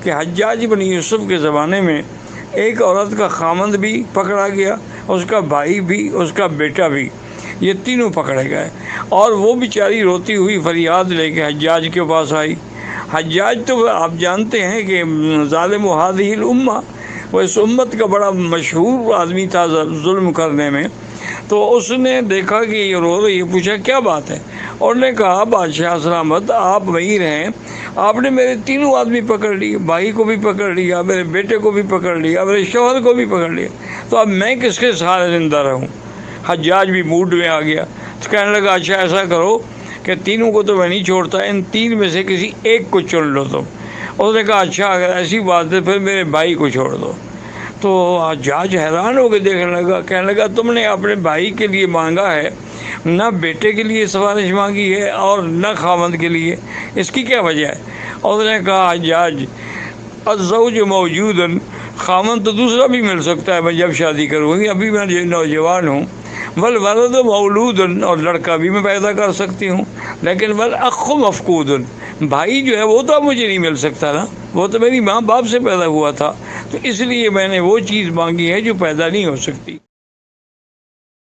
کہ حجاج بن یوسف کے زمانے میں ایک عورت کا خامند بھی پکڑا گیا، اس کا بھائی بھی، اس کا بیٹا بھی، یہ تینوں پکڑے گئے، اور وہ بیچاری روتی ہوئی فریاد لے کے حجاج کے پاس آئی۔ حجاج تو آپ جانتے ہیں کہ ظالم هذه الامہ، وہ اس امت کا بڑا مشہور آدمی تھا ظلم کرنے میں۔ تو اس نے دیکھا کہ یہ رو رہی ہے، پوچھا کیا بات ہے، اور نے کہا بادشاہ سلامت آپ وہیں رہیں، آپ نے میرے تینوں آدمی پکڑ لیے، بھائی کو بھی پکڑ لیا، میرے بیٹے کو بھی پکڑ لیا، میرے شوہر کو بھی پکڑ لیا، تو اب میں کس کے سہارے زندہ رہوں؟ حجاج بھی موڈ میں آ گیا، تو کہنے لگا اچھا ایسا کرو کہ تینوں کو تو میں نہیں چھوڑتا، ان تین میں سے کسی ایک کو چن لو تم۔ اس نے کہا اچھا اگر ایسی بات ہے پھر میرے بھائی کو چھوڑ دو۔ تو حجاج حیران ہو کے دیکھنے لگا، کہنے لگا تم نے اپنے بھائی کے لیے مانگا ہے، نہ بیٹے کے لیے سفارش مانگی ہے اور نہ خاوند کے لیے، اس کی کیا وجہ ہے؟ اور اس نے کہا حجاج الزوج موجود، خاوند تو دوسرا بھی مل سکتا ہے، میں جب شادی کروں گی، ابھی میں نوجوان ہوں، والولد مولود، اور لڑکا بھی میں پیدا کر سکتی ہوں، لیکن والاخ مفقود، بھائی جو ہے وہ تو اب مجھے نہیں مل سکتا نا، وہ تو میری ماں باپ سے پیدا ہوا تھا، تو اس لیے میں نے وہ چیز مانگی ہے جو پیدا نہیں ہو سکتی۔